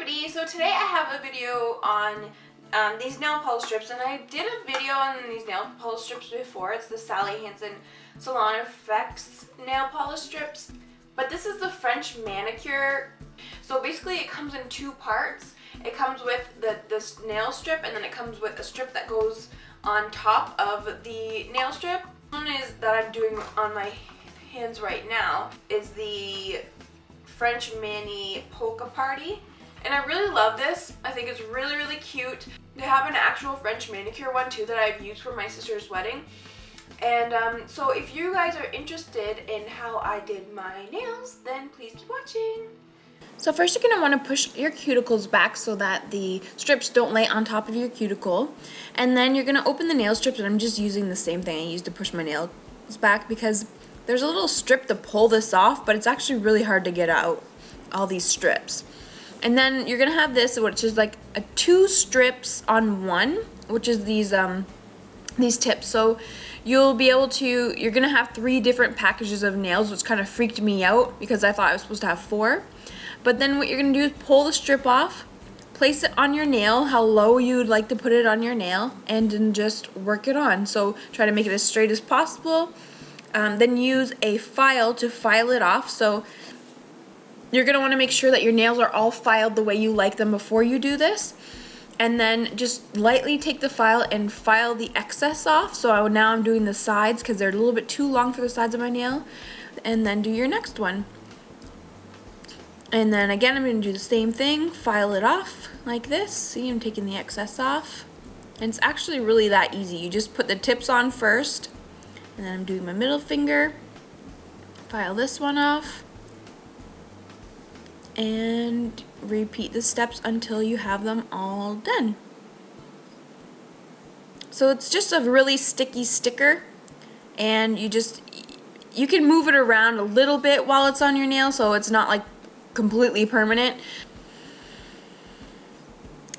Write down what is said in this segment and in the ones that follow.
everybody, so today I have a video on these nail polish strips, and I did a video on these nail polish strips before. It's the Hansen Salon Effects nail polish strips, but this is the French manicure. So basically it comes in two parts. It comes with this nail strip, and then it comes with a strip that goes on top of the nail strip. One is that I'm doing on my hands right now is the French Mani Polka Party, and I really love this. I think it's really cute. They have an actual French manicure one too that I've used for my sister's wedding, and so if you guys are interested in how I did my nails, then please keep watching. So first you're going to want to push your cuticles back so that the strips don't lay on top of your cuticle, and then you're going to open the nail strips, and I'm just using the same thing I used to push my nails back because there's a little strip to pull this off, but it's actually really hard to get out all these strips. And then you're gonna have this, which is like two strips on one, which is these tips. So you'll be able to, you're gonna have 3 different packages of nails, which kind of freaked me out because I thought I was supposed to have 4. But then what you're gonna do is pull the strip off, place it on your nail, how low you'd like to put it on your nail, and then just work it on. So try to make it as straight as possible. Then use a file to file it off. So you're going to want to make sure that your nails are all filed the way you like them before you do this. And then just lightly take the file and file the excess off. So now I'm doing the sides because they're a little bit too long for the sides of my nail. And then do your next one. And then again, I'm going to do the same thing, file it off like this. See, I'm taking the excess off. And it's actually really that easy. You just put the tips on first. And then I'm doing my middle finger, file this one off, and repeat the steps until you have them all done. So it's just a really sticky sticker, and you can move it around a little bit while it's on your nail, so it's not like completely permanent.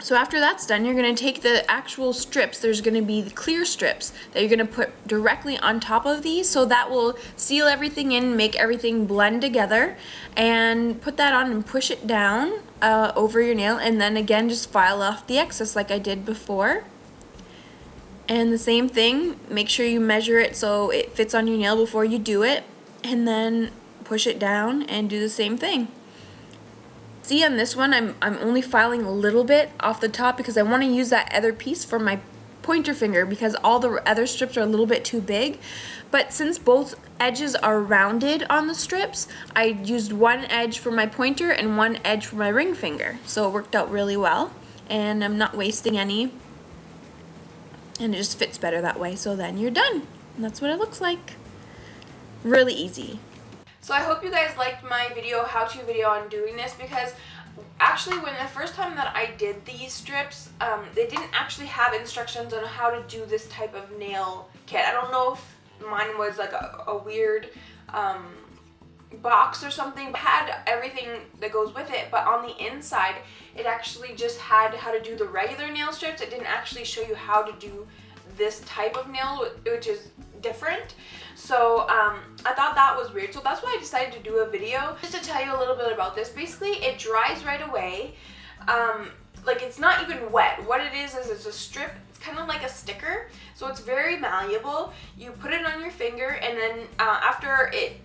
So after that's done, you're going to take the actual strips. There's going to be the clear strips that you're going to put directly on top of these, so that will seal everything in, make everything blend together, and put that on and push it down over your nail, and then again just file off the excess like I did before. And the same thing, make sure you measure it so it fits on your nail before you do it, and then push it down and do the same thing. See, on this one, I'm only filing a little bit off the top because I want to use that other piece for my pointer finger because all the other strips are a little bit too big. But since both edges are rounded on the strips, I used one edge for my pointer and one edge for my ring finger. So it worked out really well, and I'm not wasting any. And it just fits better that way, so then you're done. And that's what it looks like. Really easy. So I hope you guys liked my how-to video on doing this, because actually when the first time that I did these strips, they didn't actually have instructions on how to do this type of nail kit. I don't know if mine was like a weird box or something. It had everything that goes with it, but on the inside it actually just had how to do the regular nail strips. It didn't actually show you how to do this type of nail, which is different. So I thought that was weird, so that's why I decided to do a video just to tell you a little bit about this. Basically, it dries right away. Like, it's not even wet. What it is it's a strip. It's kind of like a sticker, so it's very malleable. You put it on your finger, and then after it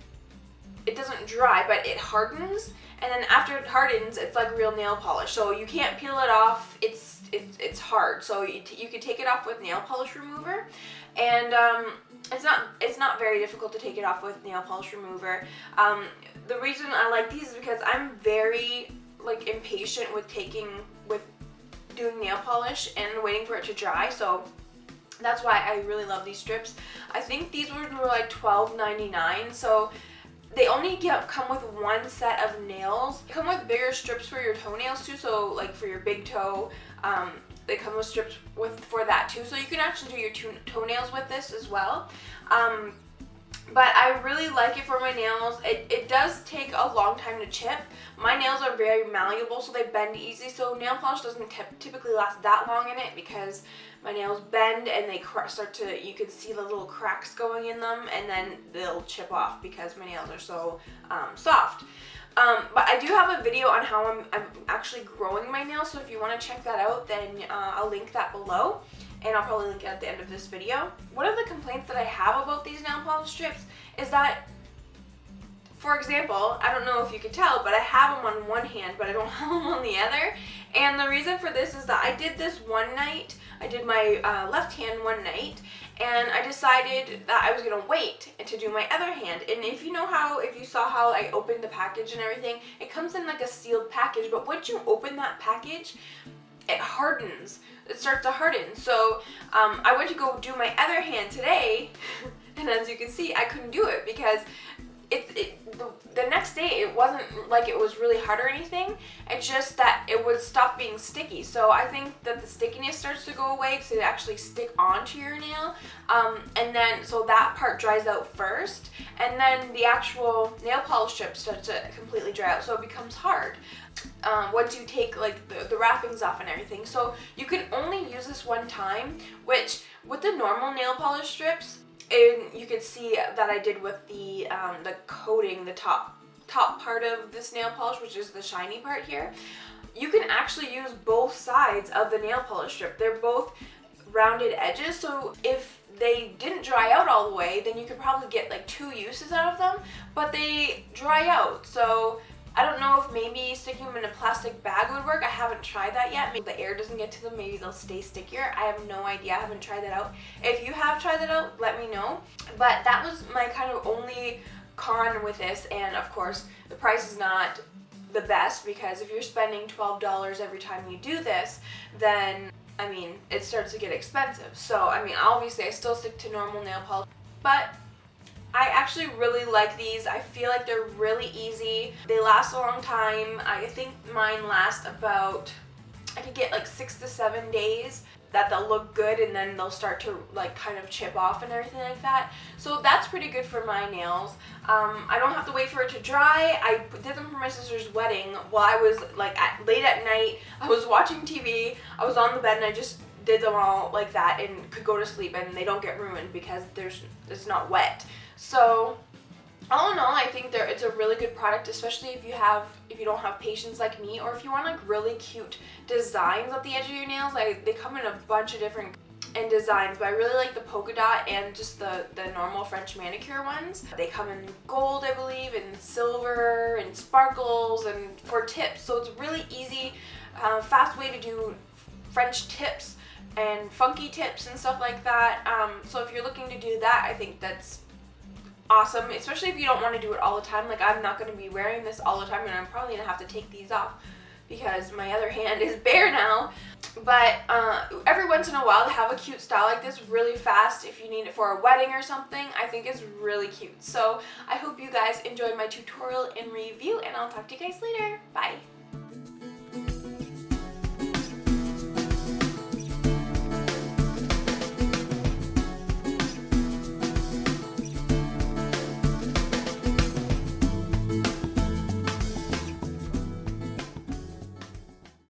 doesn't dry, but it hardens, and then after it hardens, it's like real nail polish. So you can't peel it off. It's hard, so you can take it off with nail polish remover, and it's not very difficult to take it off with nail polish remover. The reason I like these is because I'm very impatient with doing nail polish and waiting for it to dry, so that's why I really love these strips. I think these were like $12.99, so they only come with one set of nails. They come with bigger strips for your toenails too, so like for your big toe, they come with strips for that too. So you can actually do your toenails with this as well. But I really like it for my nails. It does take a long time to chip. My nails are very malleable, so they bend easy, so nail polish doesn't typically last that long in it because my nails bend and they you can see the little cracks going in them, and then they'll chip off because my nails are so soft. But I do have a video on how I'm actually growing my nails, so if you want to check that out, then I'll link that below, and I'll probably link it at the end of this video. One of the complaints that I have about these nail polish strips is that, for example, I don't know if you can tell, but I have them on one hand, but I don't have them on the other. And the reason for this is that I did this one night. I did my left hand one night, and I decided that I was gonna wait to do my other hand. And if you saw how I opened the package and everything, it comes in like a sealed package, but once you open that package, it hardens. It starts to harden. So I went to go do my other hand today, and as you can see, I couldn't do it because the next day it wasn't like it was really hard or anything. It's just that it would stop being sticky. So I think that the stickiness starts to go away to actually stick onto your nail, and then so that part dries out first, and then the actual nail polish strip starts to completely dry out, so it becomes hard once you take like the wrappings off and everything. So you can only use this one time, which with the normal nail polish strips, and you can see that I did with the coating, the top part of this nail polish, which is the shiny part here. You can actually use both sides of the nail polish strip. They're both rounded edges, so if they didn't dry out all the way, then you could probably get like 2 uses out of them, but they dry out. So I don't know if maybe sticking them in a plastic bag would work. I haven't tried that yet. Maybe the air doesn't get to them. Maybe they'll stay stickier. I have no idea. I haven't tried that out. If you have tried that out, let me know. But that was my kind of only con with this. And of course, the price is not the best, because if you're spending $12 every time you do this, then, I mean, it starts to get expensive. So, I mean, obviously I still stick to normal nail polish, but I actually really like these. I feel like they're really easy. They last a long time. I think mine last about, I could get like 6 to 7 days that they'll look good, and then they'll start to like kind of chip off and everything like that. So that's pretty good for my nails. I don't have to wait for it to dry. I did them for my sister's wedding while I was like late at night. I was watching TV. I was on the bed and I just did them all like that and could go to sleep, and they don't get ruined because it's not wet. So all in all, I think it's a really good product, especially if you don't have patience like me, or if you want like really cute designs at the edge of your nails. They come in a bunch of different designs, but I really like the polka dot and just the normal French manicure ones. They come in gold, I believe, and silver and sparkles, and for tips. So it's really easy, fast way to do French tips and funky tips and stuff like that. So if you're looking to do that, I think that's awesome, especially if you don't want to do it all the time. Like, I'm not going to be wearing this all the time, and I'm probably going to have to take these off because my other hand is bare now. But every once in a while to have a cute style like this really fast, if you need it for a wedding or something, I think it's really cute. So I hope you guys enjoyed my tutorial and review, and I'll talk to you guys later. Bye!